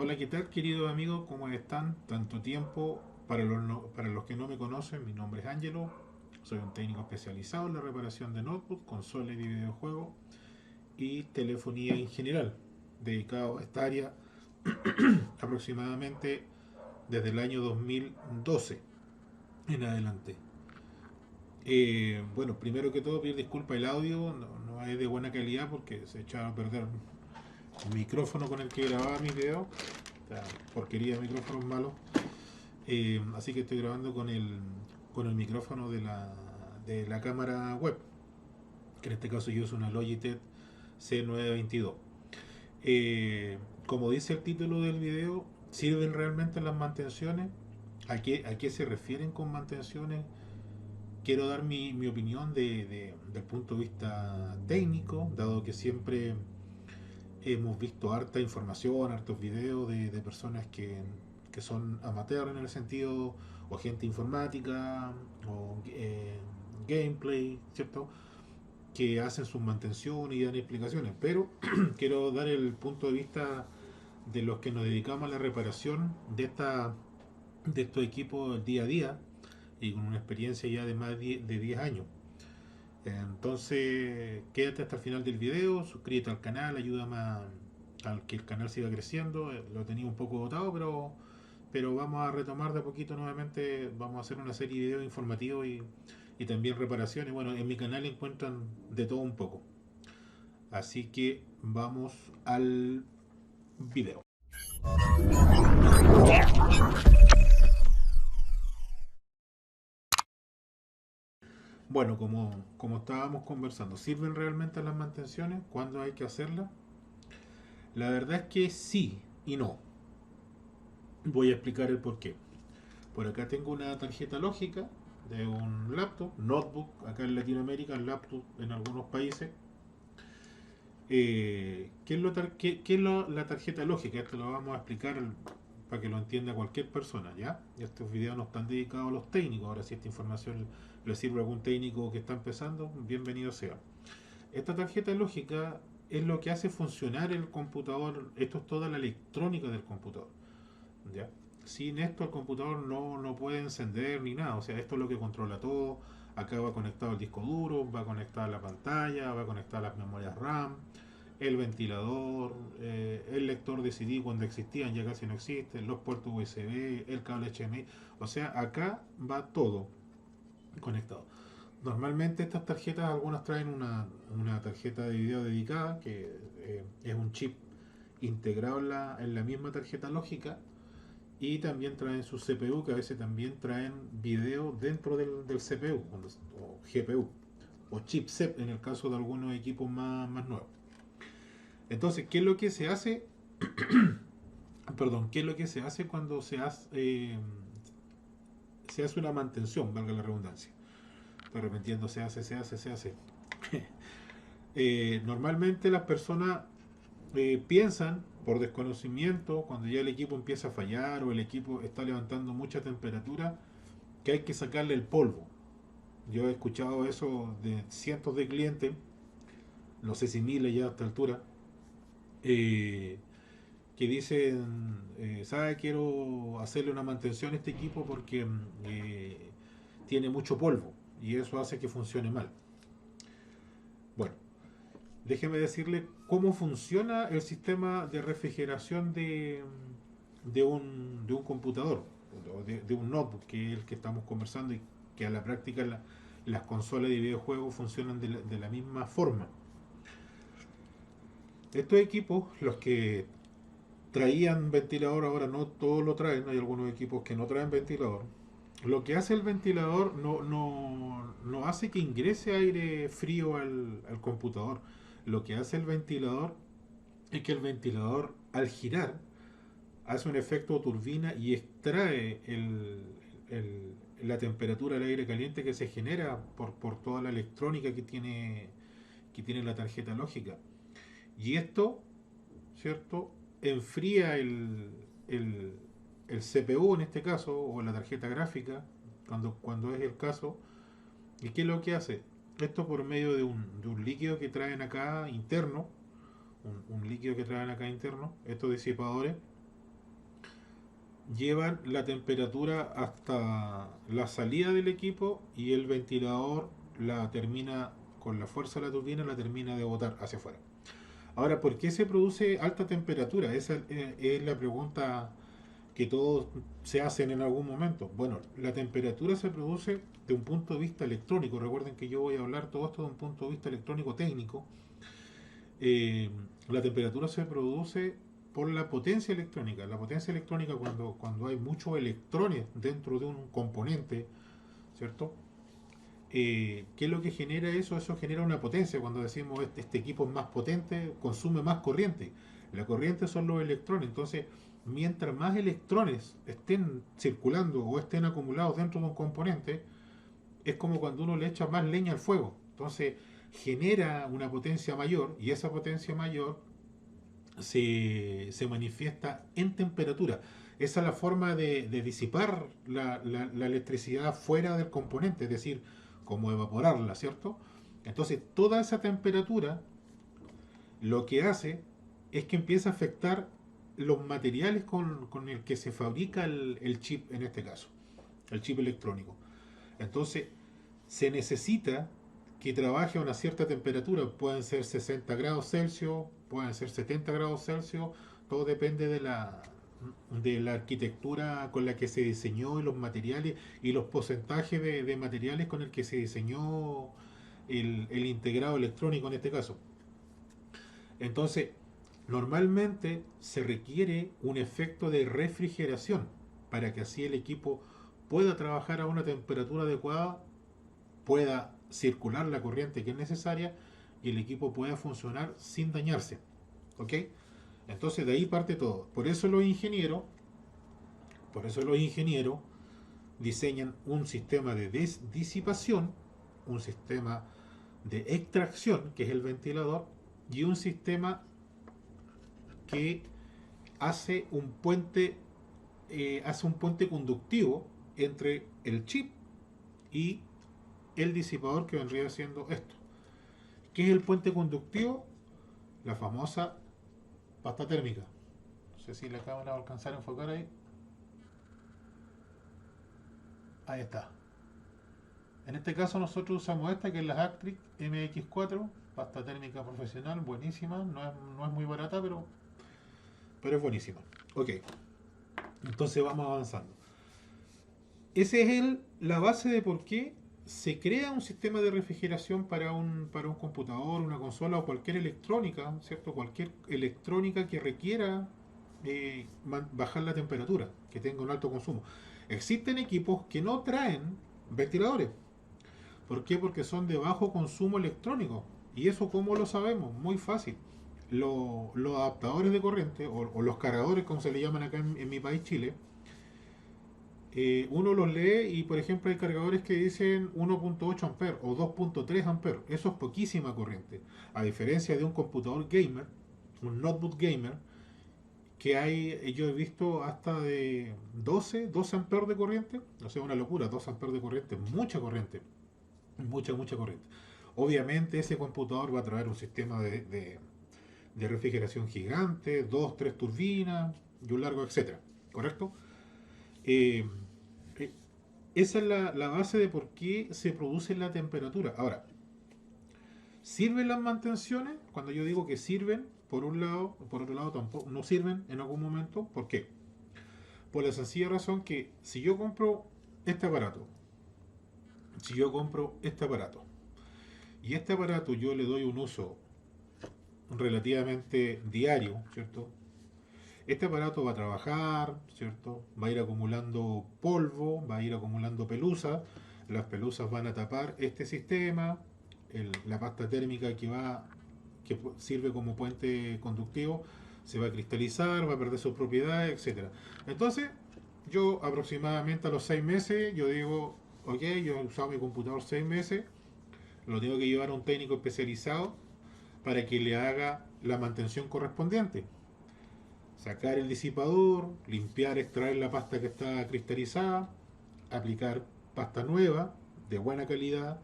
Hola, ¿qué tal, queridos amigos? ¿Cómo están? Tanto tiempo. Para los que no me conocen, mi nombre es Angelo. Soy un técnico especializado en la reparación de notebook, consolas y videojuegos y telefonía en general, dedicado a esta área aproximadamente desde el año 2012 en adelante. Bueno, primero que todo, pedir disculpas, el audio no es de buena calidad porque se echaba a perder el micrófono con el que grababa mis videos. O sea, porquería de micrófonos malos. Así que estoy grabando con el micrófono de la cámara web, que en este caso yo uso una Logitech C922. Como dice el título del video, ¿sirven realmente las mantenciones? A qué se refieren con mantenciones? Quiero dar mi opinión del punto de vista técnico, dado que siempre hemos visto harta información, hartos videos de personas que son amateurs en el sentido, o gente informática, o gameplay, ¿cierto? Que hacen sus mantenciones y dan explicaciones. Pero quiero dar el punto de vista de los que nos dedicamos a la reparación de estos equipos día a día y con una experiencia ya de más de 10 años. Entonces, quédate hasta el final del video, suscríbete al canal, ayúdame a que el canal siga creciendo. Lo tenía un poco botado, pero vamos a retomar de a poquito nuevamente. Vamos a hacer una serie de videos informativos y también reparaciones. Bueno, en mi canal encuentran de todo un poco. Así que vamos al video. Bueno, como estábamos conversando, ¿sirven realmente las mantenciones? ¿Cuándo hay que hacerlas? La verdad es que sí y no. Voy a explicar el porqué. Por acá tengo una tarjeta lógica de un laptop, notebook, acá en Latinoamérica, laptop en algunos países. ¿Qué es, qué es la tarjeta lógica? Esto lo vamos a explicar para que lo entienda cualquier persona, ¿ya? Estos videos no están dedicados a los técnicos. Ahora, si esta información le sirve a algún técnico que está empezando, bienvenido sea. Esta tarjeta lógica es lo que hace funcionar el computador. Esto es toda la electrónica del computador, ¿ya? Sin esto el computador no puede encender ni nada. O sea, esto es lo que controla todo. Acá va conectado el disco duro, va conectada la pantalla, va conectada las memorias RAM, el ventilador, el lector de CD cuando existían, ya casi no existen, los puertos USB, el cable HDMI. O sea, acá va todo conectado. Normalmente estas tarjetas, algunas traen una tarjeta de video dedicada, que es un chip integrado en la misma tarjeta lógica, y también traen su CPU, que a veces también traen video dentro del CPU, o GPU, o chipset en el caso de algunos equipos más nuevos. Entonces, ¿qué es lo que se hace? Perdón, ¿qué es lo que se hace cuando se hace una mantención, valga la redundancia? Estoy repitiendo, se hace. Normalmente las personas piensan, por desconocimiento, cuando ya el equipo empieza a fallar o el equipo está levantando mucha temperatura, que hay que sacarle el polvo. Yo he escuchado eso de cientos de clientes, no sé si miles ya a esta altura, eh, que dicen, ¿sabe? Quiero hacerle una mantención a este equipo porque tiene mucho polvo y eso hace que funcione mal. Bueno, déjeme decirle cómo funciona el sistema de refrigeración de un computador, o de un notebook, que es el que estamos conversando y que a la práctica las consolas de videojuegos funcionan de la misma forma. Estos equipos, los que traían ventilador, ahora no todos lo traen, hay algunos equipos que no traen ventilador. Lo que hace el ventilador no hace que ingrese aire frío al computador. Lo que hace el ventilador es que el ventilador, al girar, hace un efecto turbina y extrae la temperatura del aire caliente que se genera por toda la electrónica que tiene la tarjeta lógica. Y esto, ¿cierto? Enfría el CPU en este caso, o la tarjeta gráfica, cuando es el caso. ¿Y qué es lo que hace? Esto por medio de un líquido que traen acá interno, un líquido que traen acá interno, estos disipadores, llevan la temperatura hasta la salida del equipo y el ventilador la termina, con la fuerza de la turbina, la termina de botar hacia afuera. Ahora, ¿por qué se produce alta temperatura? Esa es la pregunta que todos se hacen en algún momento. Bueno, la temperatura se produce de un punto de vista electrónico. Recuerden que yo voy a hablar todo esto de un punto de vista electrónico técnico. Eh, la temperatura se produce por la potencia electrónica. La potencia electrónica cuando hay muchos electrones dentro de un componente, ¿cierto? ¿Qué es lo que genera eso? Eso genera una potencia. Cuando decimos este equipo es más potente, consume más corriente. La corriente son los electrones. Entonces, mientras más electrones estén circulando o estén acumulados dentro de un componente, es como cuando uno le echa más leña al fuego. Entonces, genera una potencia mayor y esa potencia mayor se manifiesta en temperatura. Esa es la forma de disipar la electricidad fuera del componente, es decir, como evaporarla, ¿cierto? Entonces, toda esa temperatura lo que hace es que empieza a afectar los materiales con el que se fabrica el chip, en este caso, el chip electrónico. Entonces, se necesita que trabaje a una cierta temperatura, pueden ser 60 grados Celsius, pueden ser 70 grados Celsius, todo depende de la arquitectura con la que se diseñó y los materiales y los porcentajes de materiales con el que se diseñó el integrado electrónico en este caso. Entonces, normalmente se requiere un efecto de refrigeración para que así el equipo pueda trabajar a una temperatura adecuada, pueda circular la corriente que es necesaria y el equipo pueda funcionar sin dañarse. ¿Ok? Entonces de ahí parte todo. Por eso los ingenieros diseñan un sistema de disipación, un sistema de extracción, que es el ventilador, y un sistema que hace un puente conductivo entre el chip y el disipador, que vendría siendo esto. ¿Qué es el puente conductivo? La famosa pasta térmica. No sé si la cámara va a alcanzar a enfocar ahí. Ahí está. En este caso nosotros usamos esta, que es la Actric MX4, pasta térmica profesional, buenísima. No es muy barata, pero es buenísima. Ok, entonces vamos avanzando. Esa es la base de por qué se crea un sistema de refrigeración para un computador, una consola o cualquier electrónica, ¿cierto? Cualquier electrónica que requiera bajar la temperatura, que tenga un alto consumo. Existen equipos que no traen ventiladores. ¿Por qué? Porque son de bajo consumo electrónico. ¿Y eso cómo lo sabemos? Muy fácil. Los adaptadores de corriente, o los cargadores, como se le llaman acá en mi país, Chile, uno los lee y, por ejemplo, hay cargadores que dicen 1.8 amperes o 2.3 amperes. Eso es poquísima corriente. A diferencia de un computador gamer, un notebook gamer, que yo he visto hasta de 12 amperes de corriente. O sea, una locura, 2 amperes de corriente, mucha corriente. Mucha corriente. Obviamente ese computador va a traer un sistema de refrigeración gigante, 2, 3 turbinas y un largo etcétera. ¿Correcto? Eh, eh, Esa es la base de por qué se produce la temperatura. Ahora, ¿sirven las mantenciones? Cuando yo digo que sirven, por un lado, por otro lado tampoco, no sirven en algún momento. ¿Por qué? Por la sencilla razón que si yo compro este aparato, si yo compro este aparato, y este aparato yo le doy un uso relativamente diario, ¿cierto? Este aparato va a trabajar, ¿cierto? Va a ir acumulando polvo, va a ir acumulando pelusa, las pelusas van a tapar este sistema, la pasta térmica que sirve como puente conductivo, se va a cristalizar, va a perder sus propiedades, etcétera. Entonces, yo aproximadamente a los 6 meses, yo digo, ok, yo he usado mi computador 6 meses, lo tengo que llevar a un técnico especializado para que le haga la mantención correspondiente. Sacar el disipador, limpiar, extraer la pasta que está cristalizada, aplicar pasta nueva, de buena calidad,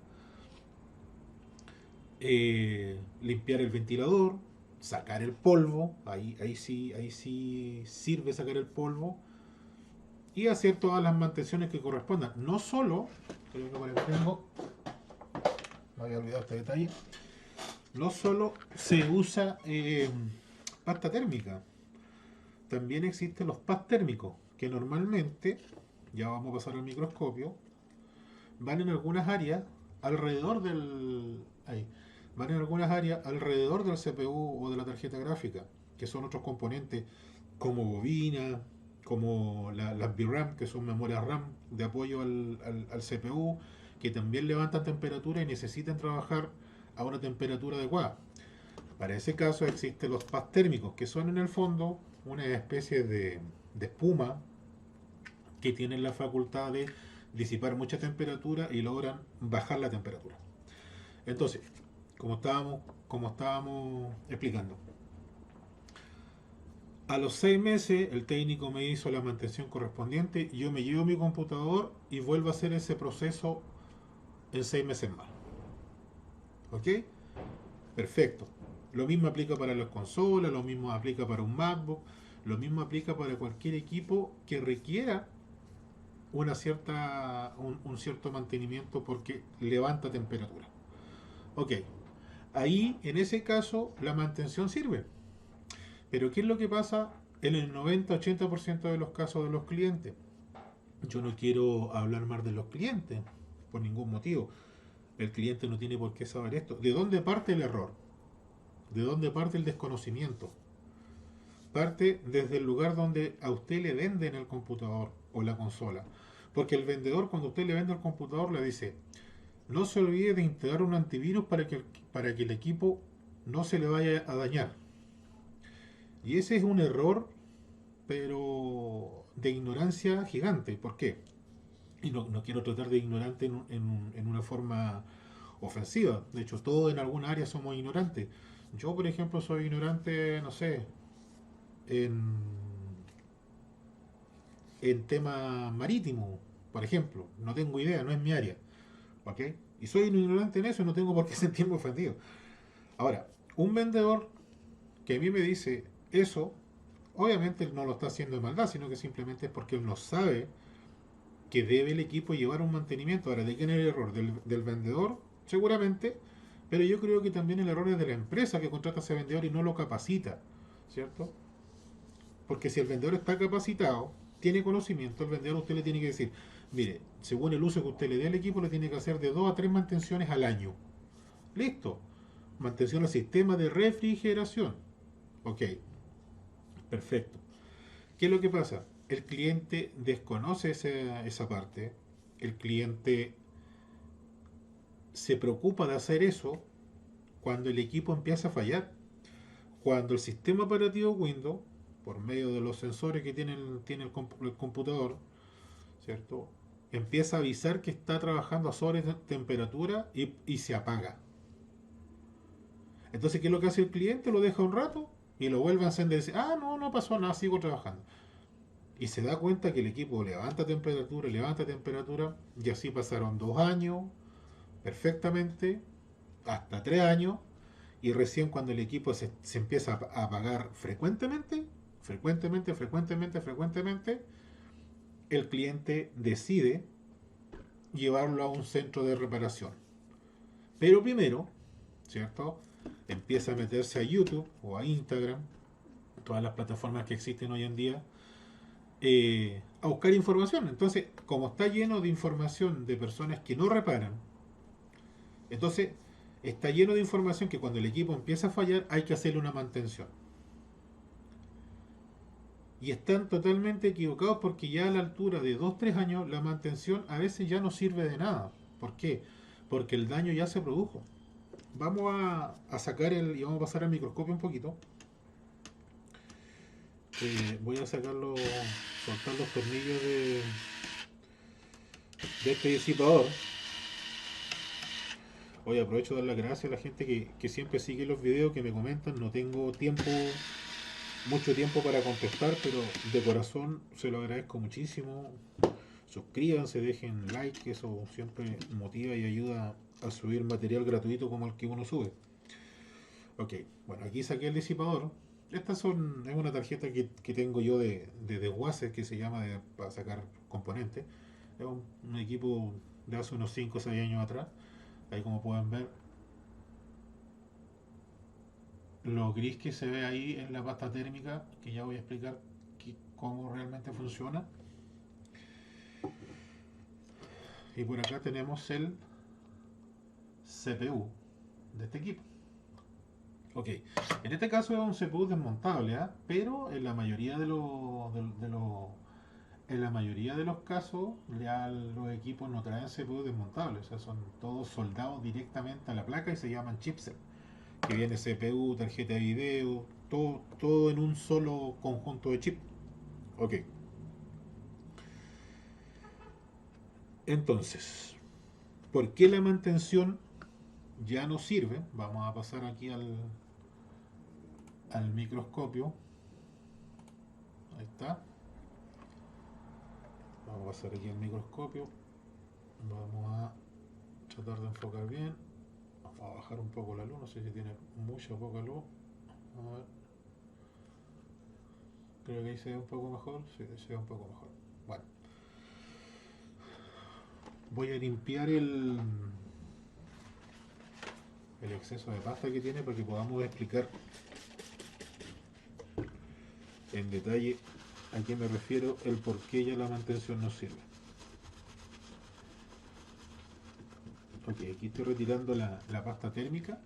limpiar el ventilador, sacar el polvo, ahí sí sirve sacar el polvo, y hacer todas las mantenciones que correspondan. No solo, creo que por aquí tengo, me había olvidado este detalle, no solo se usa pasta térmica, también existen los pads térmicos, que normalmente, ya vamos a pasar al microscopio, van en algunas áreas alrededor del... Ahí, van en algunas áreas alrededor del CPU o de la tarjeta gráfica, que son otros componentes como bobina, como las VRAM, que son memorias RAM de apoyo al CPU, que también levantan temperatura y necesitan trabajar a una temperatura adecuada. Para ese caso existen los pads térmicos, que son en el fondo una especie de espuma que tienen la facultad de disipar mucha temperatura y logran bajar la temperatura. Entonces, como estábamos explicando, a los 6 meses el técnico me hizo la mantención correspondiente, yo me llevo mi computador y vuelvo a hacer ese proceso en 6 meses más. ¿Ok? Perfecto. Lo mismo aplica para las consolas, lo mismo aplica para un MacBook, lo mismo aplica para cualquier equipo que requiera un cierto mantenimiento porque levanta temperatura. Ok, ahí en ese caso la mantención sirve. Pero ¿qué es lo que pasa en el 90-80% de los casos de los clientes? Yo no quiero hablar más de los clientes por ningún motivo. El cliente no tiene por qué saber esto. ¿De dónde parte el error? ¿De dónde parte el desconocimiento? Parte desde el lugar donde a usted le venden el computador o la consola. Porque el vendedor, cuando usted le vende el computador, le dice: no se olvide de instalar un antivirus para que el equipo no se le vaya a dañar. Y ese es un error, pero de ignorancia gigante. ¿Por qué? Y no quiero tratar de ignorante en una forma ofensiva. De hecho, todos en alguna área somos ignorantes. Yo, por ejemplo, soy ignorante, no sé, en, en tema marítimo, por ejemplo. No tengo idea, no es mi área. ¿Ok? Y soy un ignorante en eso y no tengo por qué sentirme ofendido. Ahora, un vendedor que a mí me dice eso, obviamente él no lo está haciendo de maldad, sino que simplemente es porque él no sabe que debe el equipo llevar un mantenimiento. Ahora, ¿de quién es el error? ¿Del vendedor? Seguramente, pero yo creo que también el error es de la empresa que contrata a ese vendedor y no lo capacita, ¿cierto? Porque si el vendedor está capacitado, tiene conocimiento, el vendedor a usted le tiene que decir: mire, según el uso que usted le dé al equipo, le tiene que hacer de 2 a 3 mantenciones al año. Listo. Mantención al sistema de refrigeración. Ok, perfecto. ¿Qué es lo que pasa? El cliente desconoce esa parte. El cliente se preocupa de hacer eso cuando el equipo empieza a fallar. Cuando el sistema operativo Windows, por medio de los sensores que tiene el computador, ¿cierto? Empieza a avisar que está trabajando a sobre temperatura y se apaga. Entonces, ¿qué es lo que hace el cliente? Lo deja un rato y lo vuelve a encender y dice: ah, no, no pasó nada, sigo trabajando. Y se da cuenta que el equipo levanta temperatura, y así pasaron 2 años perfectamente, hasta 3 años, y recién cuando el equipo se empieza a apagar frecuentemente, el cliente decide llevarlo a un centro de reparación. Pero primero, ¿cierto? Empieza a meterse a YouTube o a Instagram, todas las plataformas que existen hoy en día, a buscar información. Entonces, como está lleno de información de personas que no reparan, entonces está lleno de información que cuando el equipo empieza a fallar hay que hacerle una mantención. Y están totalmente equivocados porque ya a la altura de 2 3 años la mantención a veces ya no sirve de nada. ¿Por qué? Porque el daño ya se produjo. Vamos a sacar y vamos a pasar al microscopio un poquito. Voy a soltar los tornillos de este disipador. Hoy aprovecho de dar las gracias a la gente que siempre sigue los videos, que me comentan. No tengo mucho tiempo para contestar, pero de corazón se lo agradezco muchísimo. Suscríbanse, dejen like, que eso siempre motiva y ayuda a subir material gratuito como el que uno sube. Ok, bueno, aquí saqué el disipador. Es una tarjeta que tengo yo de desguace que se llama para sacar componentes. Es un equipo de hace unos 5 o 6 años atrás. Ahí como pueden ver, lo gris que se ve ahí es la pasta térmica, que ya voy a explicar cómo realmente funciona. Y por acá tenemos el CPU de este equipo. Ok, en este caso es un CPU desmontable, ¿eh? Pero en la mayoría en la mayoría de los casos ya los equipos no traen CPU desmontables, o sea, son todos soldados directamente a la placa y se llaman chipset, que viene CPU, tarjeta de video, todo en un solo conjunto de chip. Ok, entonces, ¿por qué la mantención ya no sirve? Vamos a pasar aquí al microscopio. Ahí está. Vamos a pasar aquí al microscopio. Vamos a tratar de enfocar bien. Vamos a bajar un poco la luz. No sé si tiene mucha o poca luz. A ver. Creo que ahí se ve un poco mejor. Sí, se ve un poco mejor. Bueno. Voy a limpiar el exceso de pasta que tiene para que podamos explicar en detalle a qué me refiero, el por qué ya la mantención no sirve. Ok, aquí estoy retirando la pasta térmica,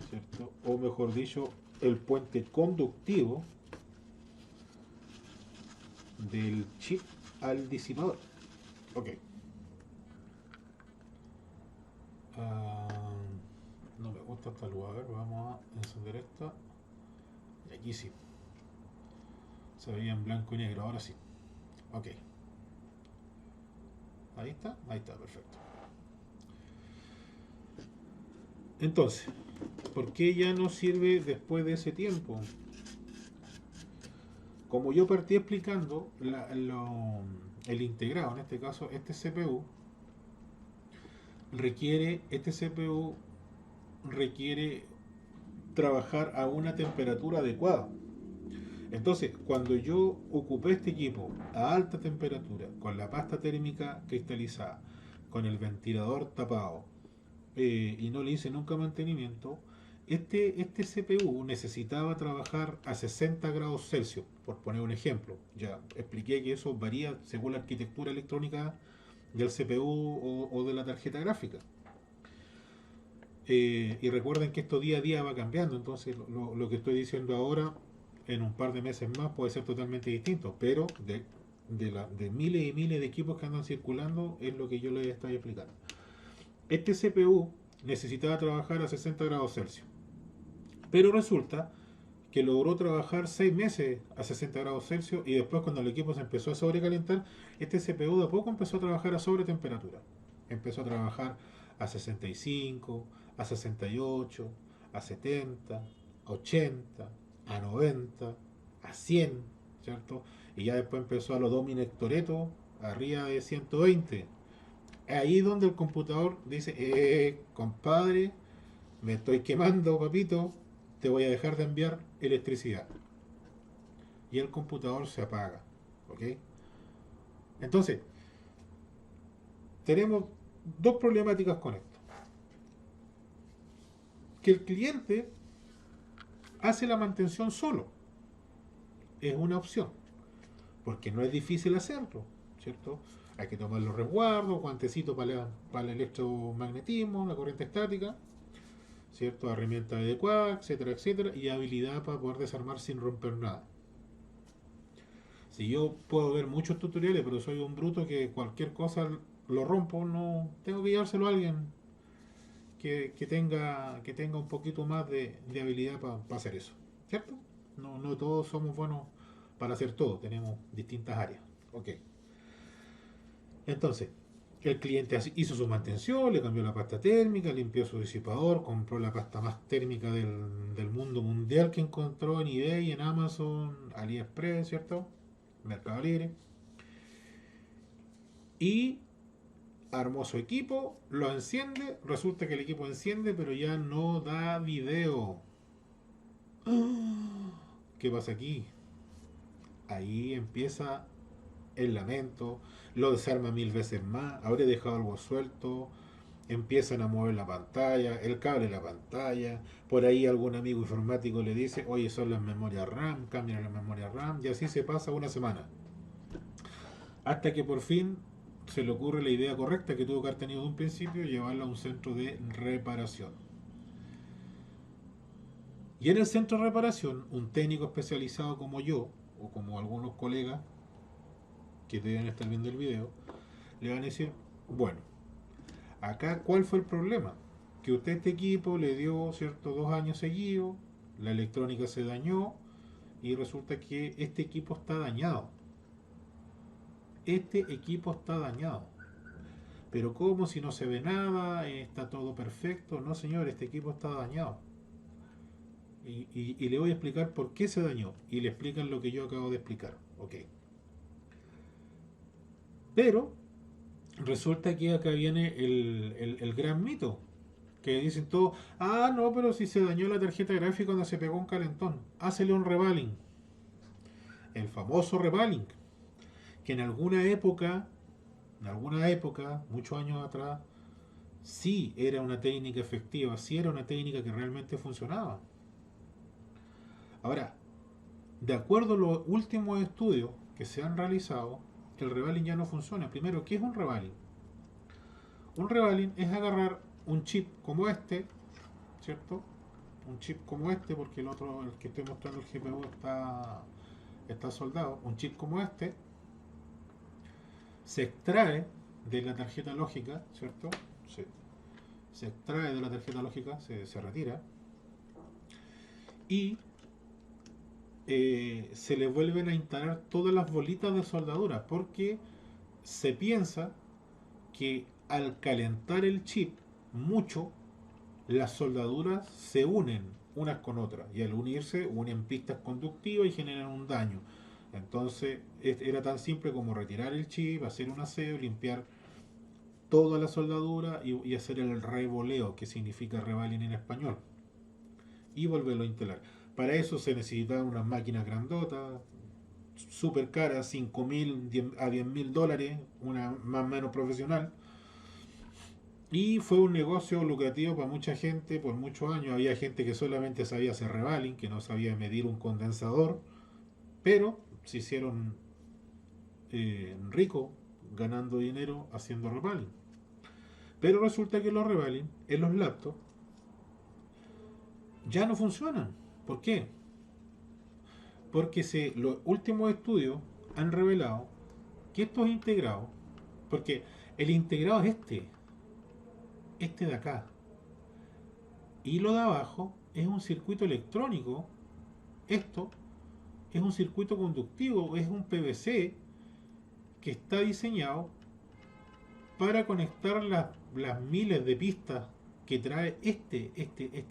¿cierto? O mejor dicho, el puente conductivo del chip al disipador. Ok. Ah, no me gusta esta luz. A ver, vamos a encender esta. Y aquí sí. Se veía en blanco y negro. Ahora sí. Ok. Ahí está. Ahí está. Perfecto. Entonces, ¿por qué ya no sirve después de ese tiempo? Como yo partí explicando, el integrado, en este caso, este CPU requiere trabajar a una temperatura adecuada. Entonces, cuando yo ocupé este equipo a alta temperatura, con la pasta térmica cristalizada, con el ventilador tapado, y no le hice nunca mantenimiento, este CPU necesitaba trabajar a 60 grados Celsius, por poner un ejemplo. Ya expliqué que eso varía según la arquitectura electrónica del CPU o de la tarjeta gráfica. Y recuerden que esto día a día va cambiando, entonces lo que estoy diciendo ahora, en un par de meses más, puede ser totalmente distinto, pero de miles y miles de equipos que andan circulando es lo que yo les estoy explicando. Este CPU necesitaba trabajar a 60 grados Celsius, pero resulta que logró trabajar 6 meses a 60 grados Celsius y después cuando el equipo se empezó a sobrecalentar, este CPU de a poco empezó a trabajar a sobretemperatura. Empezó a trabajar a 65, a 68, a 70, a 80, a 90, a 100, ¿cierto? Y ya después empezó a los Dominex Toretto, arriba de 120. Ahí donde el computador dice, compadre, me estoy quemando, papito, te voy a dejar de enviar electricidad. Y el computador se apaga. ¿Ok? Entonces, tenemos dos problemáticas con esto. Que el cliente hace la mantención solo. Es una opción. Porque no es difícil hacerlo. ¿Cierto? Hay que tomar los resguardos, guantecitos para el electromagnetismo, la corriente estática, ¿cierto? Herramienta adecuada, etcétera, etcétera, y habilidad para poder desarmar sin romper nada. Si yo puedo ver muchos tutoriales, pero soy un bruto que cualquier cosa lo rompo, no tengo que llevárselo a alguien que tenga un poquito más de habilidad para hacer eso, ¿cierto? No todos somos buenos para hacer todo, tenemos distintas áreas. Ok, entonces, el cliente hizo su mantención, le cambió la pasta térmica, limpió su disipador, compró la pasta más térmica del mundo mundial que encontró en eBay, en Amazon, AliExpress, ¿cierto? Mercado Libre. Y armó su equipo, lo enciende, resulta que el equipo enciende, pero ya no da video. ¿Qué pasa aquí? Ahí empieza el lamento, lo desarma mil veces más, habré dejado algo suelto, empiezan a mover la pantalla, el cable de la pantalla, por ahí algún amigo informático le dice, oye, son las memorias RAM, cambian la memoria RAM, y así se pasa una semana. Hasta que por fin se le ocurre la idea correcta que tuvo que haber tenido de un principio, llevarla a un centro de reparación. Y en el centro de reparación, un técnico especializado como yo, o como algunos colegas que deben estar viendo el video, le van a decir, bueno, acá cuál fue el problema, que usted este equipo le dio, cierto, 2 años seguidos, la electrónica se dañó y resulta que este equipo está dañado. Este equipo está dañado. Pero ¿cómo si no se ve nada? ¿Está todo perfecto? No, señor, este equipo está dañado. Y le voy a explicar por qué se dañó. Y le explican lo que yo acabo de explicar. Ok. Pero resulta que acá viene el gran mito. Que dicen todos, ah, no, pero si se dañó la tarjeta gráfica cuando se pegó un calentón. Hácele un revaling. El famoso revaling. Que en alguna época, muchos años atrás, sí era una técnica efectiva, sí era una técnica que realmente funcionaba. Ahora, de acuerdo a los últimos estudios que se han realizado, el revaling ya no funciona. Primero, ¿qué es un revaling? Un revaling es agarrar un chip como este, ¿cierto? Un chip como este, porque el otro, el que estoy mostrando, el GPU, está soldado. Un chip como este se extrae de la tarjeta lógica, ¿cierto? Se, se extrae de la tarjeta lógica, se retira y se le vuelven a instalar todas las bolitas de soldadura porque se piensa que al calentar el chip mucho, las soldaduras se unen unas con otras y al unirse unen pistas conductivas y generan un daño. Entonces era tan simple como retirar el chip, hacer un aseo, limpiar toda la soldadura y hacer el revoleo, que significa revaling en español, y volverlo a instalar. Para eso se necesitaban unas máquinas grandotas, súper caras, 5.000 a 10.000 dólares, una más o menos profesional. Y fue un negocio lucrativo para mucha gente por muchos años. Había gente que solamente sabía hacer revaling, que no sabía medir un condensador, pero se hicieron ricos ganando dinero haciendo revaling. Pero resulta que los revaling en los laptops ya no funcionan. ¿Por qué? Porque los últimos estudios han revelado que estos integrados, porque el integrado es este de acá, y lo de abajo es un circuito electrónico, esto es un circuito conductivo, es un PVC que está diseñado para conectar las miles de pistas que trae este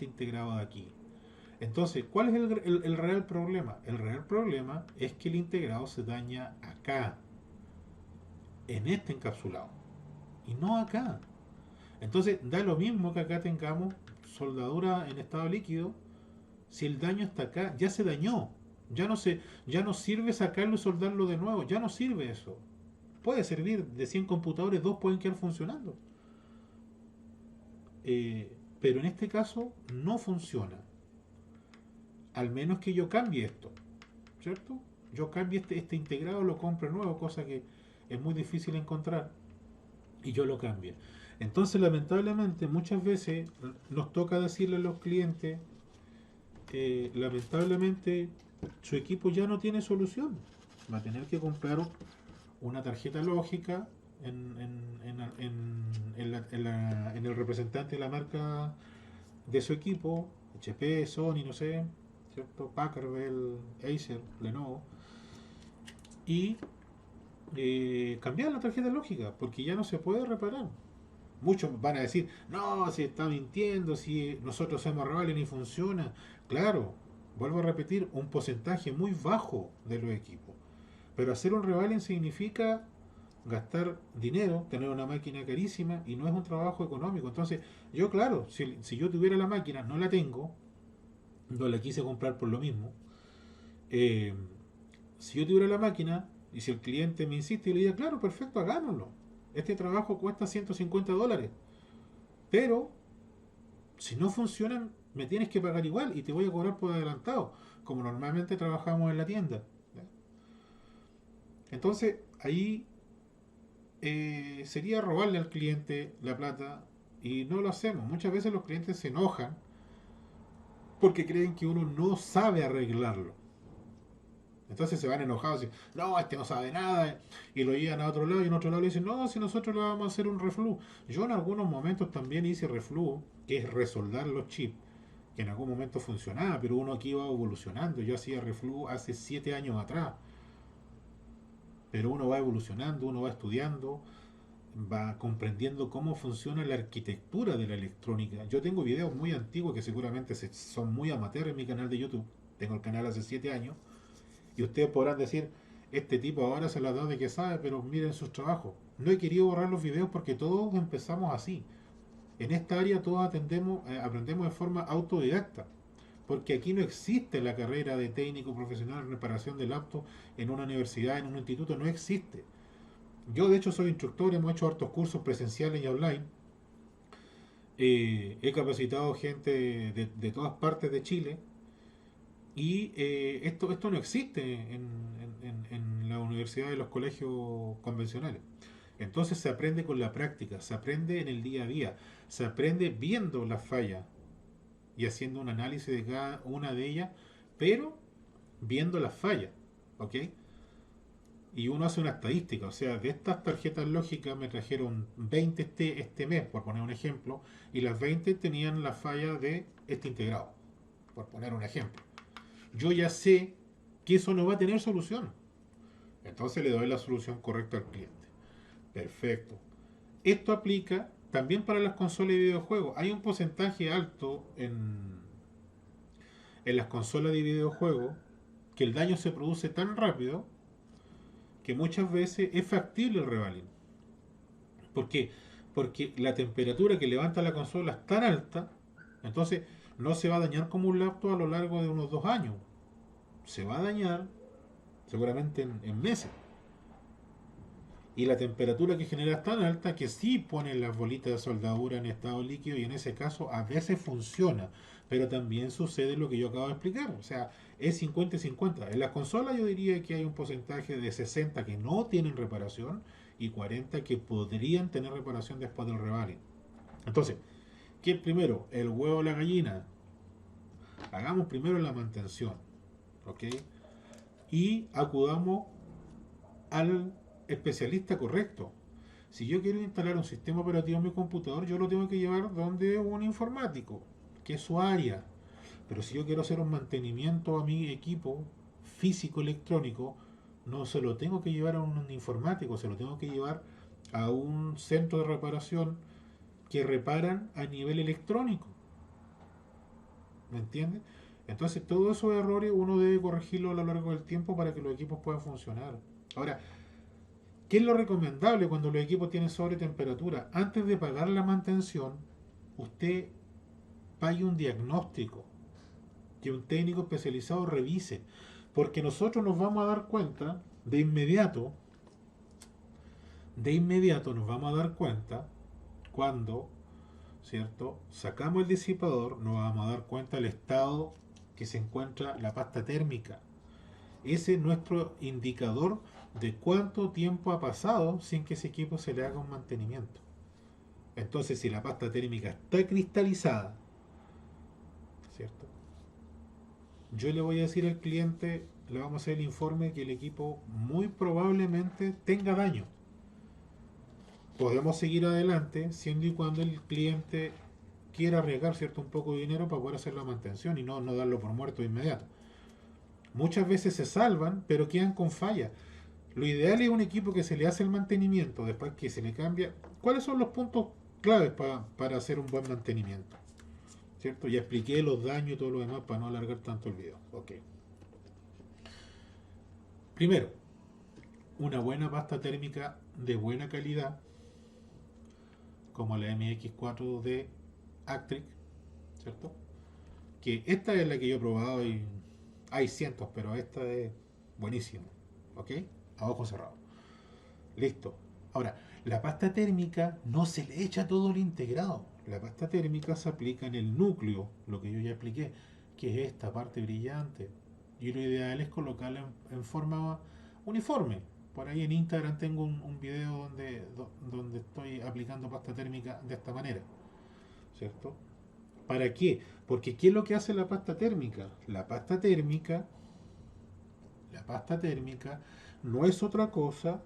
integrado de aquí. Entonces, ¿cuál es el real problema? El real problema es que el integrado se daña acá, en este encapsulado, y no acá. Entonces, da lo mismo que acá tengamos soldadura en estado líquido, si el daño está acá, ya se dañó. Ya no sirve sacarlo y soldarlo de nuevo, ya no sirve eso. Puede servir, de 100 computadores, 2 pueden quedar funcionando. Pero en este caso no funciona. Al menos que yo cambie esto, ¿cierto? Yo cambie este integrado, lo compre nuevo, cosa que es muy difícil encontrar, y yo lo cambie. Entonces, lamentablemente, muchas veces nos toca decirle a los clientes, lamentablemente, su equipo ya no tiene solución. Va a tener que comprar una tarjeta lógica en el representante de la marca de su equipo, HP, Sony, no sé, ¿cierto? Packard, Bell, Acer, Lenovo, y cambiar la tarjeta lógica, porque ya no se puede reparar. Muchos van a decir, no, si está mintiendo, si nosotros hacemos revaling y funciona. Claro, vuelvo a repetir, un porcentaje muy bajo de los equipos. Pero hacer un revaling significa gastar dinero, tener una máquina carísima y no es un trabajo económico. Entonces, yo claro, si yo tuviera la máquina, no la tengo, no la quise comprar por lo mismo. Eh, si yo tuviera la máquina y si el cliente me insiste y le diga, claro, perfecto, hagámoslo. Este trabajo cuesta $150, pero si no funcionan, me tienes que pagar igual y te voy a cobrar por adelantado, como normalmente trabajamos en la tienda. Entonces, ahí sería robarle al cliente la plata y no lo hacemos. Muchas veces los clientes se enojan porque creen que uno no sabe arreglarlo. Entonces se van enojados y dicen, no, este no sabe nada, y lo llevan a otro lado y en otro lado le dicen, no, si nosotros le vamos a hacer un reflu. Yo en algunos momentos también hice reflu, que es resoldar los chips, que en algún momento funcionaba, pero uno aquí va evolucionando. Yo hacía reflu hace 7 años atrás, pero uno va evolucionando, uno va estudiando, va comprendiendo cómo funciona la arquitectura de la electrónica. Yo tengo videos muy antiguos que seguramente son muy amateurs en mi canal de YouTube. Tengo el canal hace 7 años. Y ustedes podrán decir, este tipo ahora se la da de que sabe, pero miren sus trabajos. No he querido borrar los videos porque todos empezamos así. En esta área todos aprendemos de forma autodidacta. Porque aquí no existe la carrera de técnico profesional en reparación de laptop en una universidad, en un instituto, no existe. Yo de hecho soy instructor, hemos hecho hartos cursos presenciales y online. He capacitado gente de todas partes de Chile y esto no existe en la universidad y los colegios convencionales. Entonces se aprende con la práctica, se aprende en el día a día, se aprende viendo las fallas y haciendo un análisis de cada una de ellas, pero viendo las fallas, ¿ok? Y uno hace una estadística, o sea, de estas tarjetas lógicas me trajeron 20 este mes, por poner un ejemplo, y las 20 tenían la falla de este integrado, por poner un ejemplo. Yo ya sé que eso no va a tener solución, entonces le doy la solución correcta al cliente. Perfecto. Esto aplica también para las consolas de videojuegos. Hay un porcentaje alto en las consolas de videojuegos que el daño se produce tan rápido que muchas veces es factible el rebalín. ¿Por qué? Porque la temperatura que levanta la consola es tan alta, entonces no se va a dañar como un laptop a lo largo de unos 2 años. Se va a dañar seguramente en meses. Y la temperatura que genera es tan alta que sí pone las bolitas de soldadura en estado líquido y en ese caso a veces funciona. Pero también sucede lo que yo acabo de explicar. O sea, es 50 y 50. En las consolas yo diría que hay un porcentaje de 60 que no tienen reparación y 40 que podrían tener reparación después del revalid. Entonces, ¿qué es primero? ¿El huevo o la gallina? Hagamos primero la mantención. ¿Ok? Y acudamos al especialista correcto. Si yo quiero instalar un sistema operativo en mi computador, yo lo tengo que llevar donde un informático, que es su área. Pero si yo quiero hacer un mantenimiento a mi equipo físico electrónico, no se lo tengo que llevar a un informático, se lo tengo que llevar a un centro de reparación que reparan a nivel electrónico. ¿Me entiendes? Entonces, todos esos errores uno debe corregirlo a lo largo del tiempo para que los equipos puedan funcionar. Ahora, ¿qué es lo recomendable cuando los equipos tienen sobretemperatura? Antes de pagar la mantención, usted pague un diagnóstico, que un técnico especializado revise, porque nosotros nos vamos a dar cuenta de inmediato nos vamos a dar cuenta cuando, ¿cierto? Sacamos el disipador, nos vamos a dar cuenta del estado que se encuentra la pasta térmica. Ese es nuestro indicador de cuánto tiempo ha pasado sin que ese equipo se le haga un mantenimiento. Entonces, si la pasta térmica está cristalizada, ¿cierto? Yo le voy a decir al cliente, le vamos a hacer el informe que el equipo muy probablemente tenga daño. Podemos seguir adelante siendo y cuando el cliente quiera arriesgar, ¿cierto?, un poco de dinero para poder hacer la mantención y no darlo por muerto de inmediato. Muchas veces se salvan, pero quedan con falla. Lo ideal es un equipo que se le hace el mantenimiento, después que se le cambia. ¿Cuáles son los puntos claves para hacer un buen mantenimiento? ¿Cierto? Ya expliqué los daños y todo lo demás para no alargar tanto el video. Ok. Primero, una buena pasta térmica de buena calidad, como la MX4 de Actric, ¿cierto? que esta es la que yo he probado y hay cientos, pero esta es buenísima. ¿Ok? A ojo cerrado. Listo. Ahora, la pasta térmica no se le echa todo el integrado. La pasta térmica se aplica en el núcleo, lo que yo ya expliqué, que es esta parte brillante. Y lo ideal es colocarla en forma uniforme. Por ahí en Instagram tengo un video donde estoy aplicando pasta térmica de esta manera. ¿Cierto? ¿Para qué? Porque ¿qué es lo que hace la pasta térmica? La pasta térmica no es otra cosa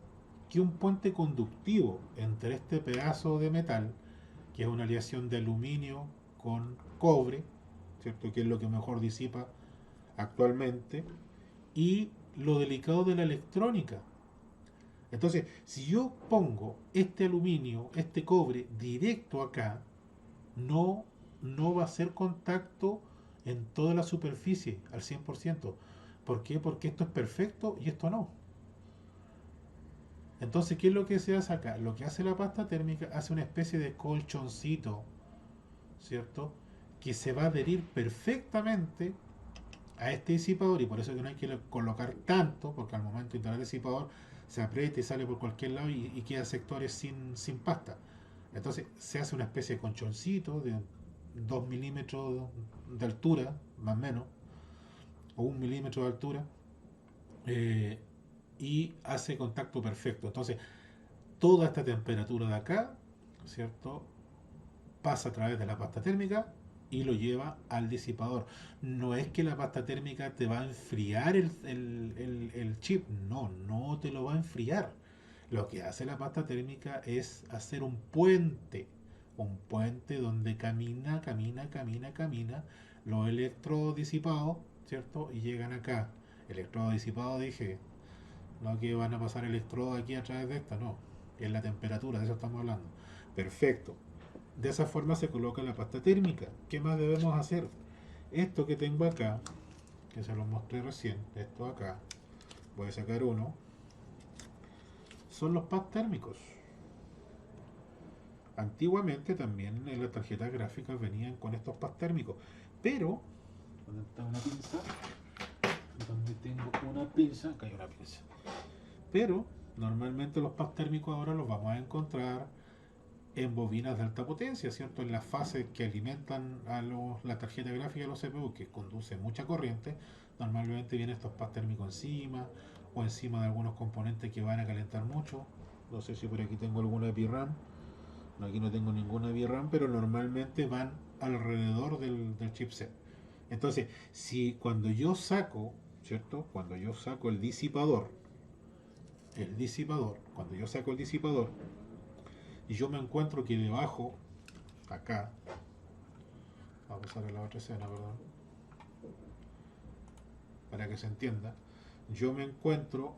que un puente conductivo entre este pedazo de metal, que es una aleación de aluminio con cobre, ¿cierto? Que es lo que mejor disipa actualmente, y lo delicado de la electrónica. Entonces, si yo pongo este aluminio, este cobre directo acá, no, no va a hacer contacto en toda la superficie al 100%. ¿Por qué? Porque esto es perfecto y esto no. Entonces, ¿qué es lo que se hace acá? Lo que hace la pasta térmica hace una especie de colchoncito, ¿cierto? Que se va a adherir perfectamente a este disipador, y por eso que no hay que colocar tanto, porque al momento de instalar el disipador se aprieta y sale por cualquier lado y queda sectores sin pasta. Entonces se hace una especie de colchoncito de 2 milímetros de altura, más o menos, o 1 milímetro de altura, eh, y hace contacto perfecto. Entonces toda esta temperatura de acá, ¿cierto? Pasa a través de la pasta térmica y lo lleva al disipador. No es que la pasta térmica te va a enfriar el chip, no, no te lo va a enfriar. Lo que hace la pasta térmica es hacer un puente donde camina los electrodos disipados, ¿cierto? Y llegan acá. Electrodos disipados, dije, no que van a pasar electrodos aquí a través de esta, no, es la temperatura, de eso estamos hablando. Perfecto. De esa forma se coloca la pasta térmica. ¿Qué más debemos hacer? Esto que tengo acá, que se lo mostré recién, esto acá, voy a sacar uno, son los pads térmicos. Antiguamente también en las tarjetas gráficas venían con estos pads térmicos, pero ¿dónde está una pinza? Donde tengo una pinza, acá hay una pinza. Pero normalmente los pads térmicos ahora los vamos a encontrar en bobinas de alta potencia, ¿cierto? En las fases que alimentan a la tarjeta gráfica de los CPU, que conduce mucha corriente, normalmente vienen estos pads térmicos encima o encima de algunos componentes que van a calentar mucho. No sé si por aquí tengo alguna VRAM. No, aquí no tengo ninguna VRAM, pero normalmente van alrededor del chipset. Entonces, si cuando yo saco, ¿cierto? Cuando yo saco cuando yo saco el disipador, y yo me encuentro que debajo, acá, vamos a pasar a la otra escena, perdón, para que se entienda, yo me encuentro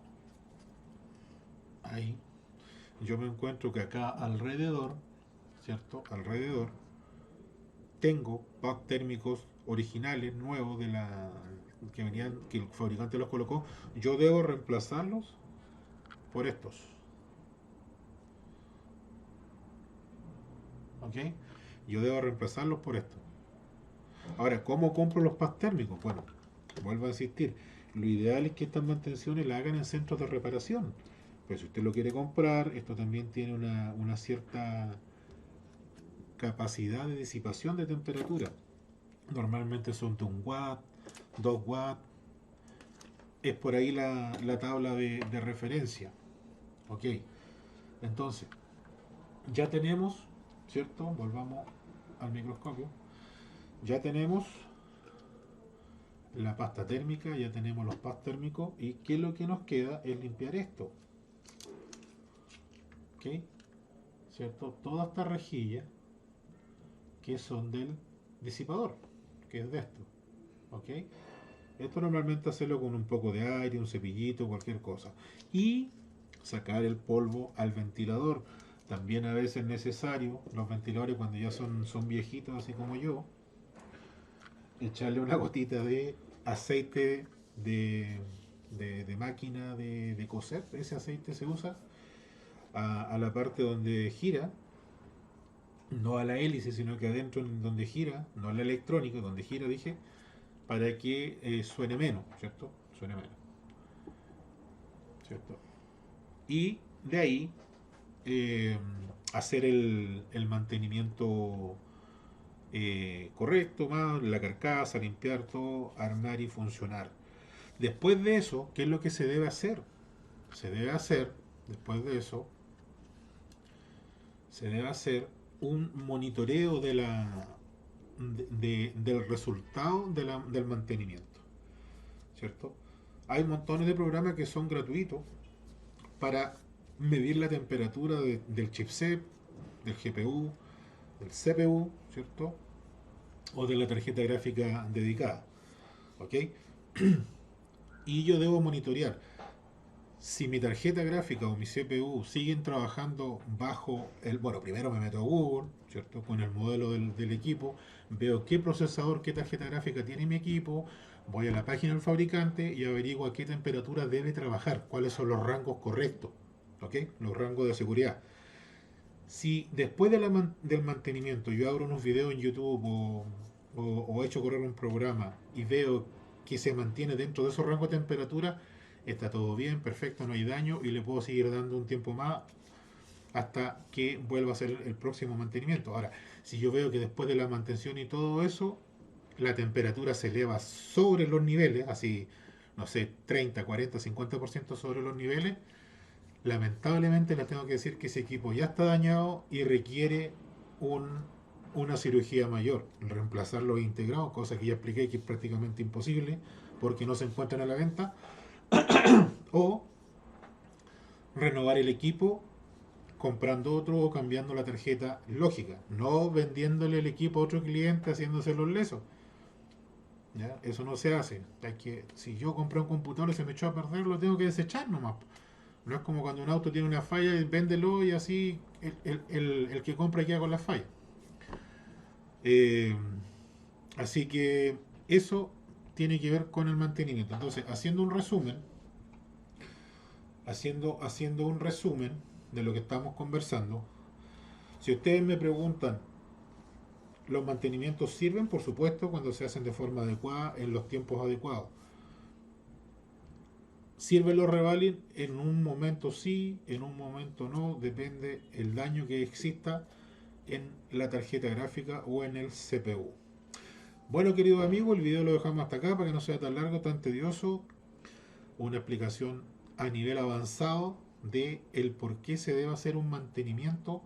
ahí, yo me encuentro que acá alrededor, ¿cierto? Alrededor tengo pads térmicos originales, nuevos de la que venían, que el fabricante los colocó. Yo debo reemplazarlos por estos, ¿ok? Yo debo reemplazarlos por estos. Ahora, ¿cómo compro los pads térmicos? Bueno, vuelvo a insistir, lo ideal es que estas mantenciones las hagan en centros de reparación. Pero si usted lo quiere comprar, esto también tiene una cierta capacidad de disipación de temperatura. Normalmente son de 1 watt, 2 watts. Es por ahí la tabla de referencia. Ok, entonces, ya tenemos, ¿cierto? Volvamos al microscopio. Ya tenemos la pasta térmica, ya tenemos los pads térmicos, y ¿qué es lo que nos queda? Es limpiar esto. ¿Ok? ¿Cierto? Todas estas rejillas que son del disipador, que es de esto. ¿Ok? Esto normalmente hacerlo con un poco de aire, un cepillito, cualquier cosa. Y sacar el polvo al ventilador. También a veces es necesario, los ventiladores cuando ya son viejitos, así como yo, echarle una gotita de aceite de máquina de coser. Ese aceite se usa a la parte donde gira, no a la hélice, sino que adentro en donde gira, no a la electrónica, donde gira, dije, para que suene menos, ¿cierto? Suene menos, ¿cierto? Y de ahí eh, hacer el mantenimiento correcto, más la carcasa, limpiar todo, armar y funcionar. Después de eso, ¿qué es lo que se debe hacer? Se debe hacer, después de eso, se debe hacer un monitoreo del resultado del mantenimiento, ¿cierto? Hay montones de programas que son gratuitos para medir la temperatura del chipset, del GPU, del CPU, ¿cierto? O de la tarjeta gráfica dedicada, ¿ok? Y yo debo monitorear si mi tarjeta gráfica o mi CPU siguen trabajando bajo el... Bueno, primero me meto a Google, ¿cierto? Con el modelo del equipo, veo qué procesador, qué tarjeta gráfica tiene mi equipo, voy a la página del fabricante y averiguo a qué temperatura debe trabajar, cuáles son los rangos correctos, ¿ok? Los rangos de seguridad. Si después del mantenimiento yo abro unos videos en YouTube o echo correr un programa y veo que se mantiene dentro de esos rangos de temperatura, está todo bien, perfecto, no hay daño y le puedo seguir dando un tiempo más hasta que vuelva a hacer el próximo mantenimiento. Ahora, si yo veo que después de la mantención y todo eso, la temperatura se eleva sobre los niveles, así, no sé, 30, 40, 50% sobre los niveles, lamentablemente les tengo que decir que ese equipo ya está dañado y requiere un, una cirugía mayor. Reemplazarlo integrado, cosa que ya expliqué que es prácticamente imposible porque no se encuentran a la venta. O renovar el equipo comprando otro o cambiando la tarjeta lógica. No vendiéndole el equipo a otro cliente haciéndose los lesos. ¿Ya? Eso no se hace. Hay que, si yo compré un computador y se me echó a perder, lo tengo que desechar nomás. No es como cuando un auto tiene una falla y véndelo y así el que compra queda con la falla. Eh, Así que eso tiene que ver con el mantenimiento. Entonces, haciendo un resumen de lo que estamos conversando, si ustedes me preguntan, ¿los mantenimientos sirven? Por supuesto, cuando se hacen de forma adecuada, en los tiempos adecuados. ¿Sirve los revalin? En un momento sí, en un momento no, depende el daño que exista en la tarjeta gráfica o en el CPU. Bueno, querido amigo, el video lo dejamos hasta acá para que no sea tan largo, tan tedioso. Una explicación a nivel avanzado de el por qué se debe hacer un mantenimiento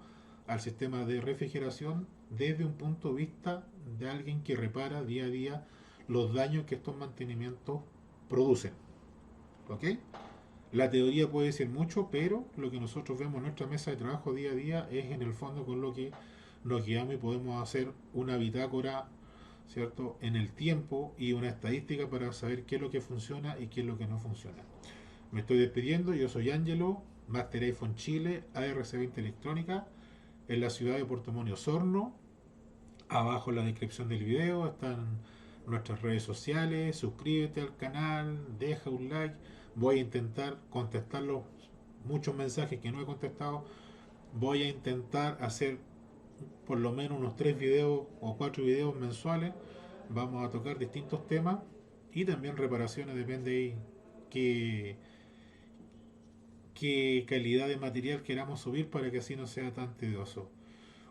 al sistema de refrigeración desde un punto de vista de alguien que repara día a día los daños que estos mantenimientos producen. ¿Ok? La teoría puede decir mucho, pero lo que nosotros vemos en nuestra mesa de trabajo día a día es en el fondo con lo que nos guiamos y podemos hacer una bitácora, ¿cierto? En el tiempo y una estadística para saber qué es lo que funciona y qué es lo que no funciona. Me estoy despidiendo, yo soy Angelo, Master iPhone Chile, ARC20 Electrónica, en la ciudad de Puerto Montt, Osorno. Abajo en la descripción del video están nuestras redes sociales, suscríbete al canal, deja un like. Voy a intentar contestar los muchos mensajes que no he contestado. Voy a intentar hacer por lo menos unos 3 videos o 4 videos mensuales. Vamos a tocar distintos temas y también reparaciones, depende de qué calidad de material queramos subir para que así no sea tan tedioso.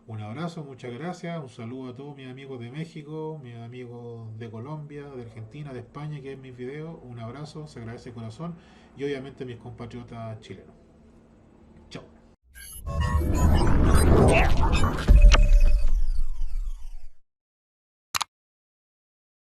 Un abrazo, muchas gracias, un saludo a todos mis amigos de México, mis amigos de Colombia, de Argentina, de España que ven mis videos, un abrazo, se agradece de corazón y obviamente mis compatriotas chilenos.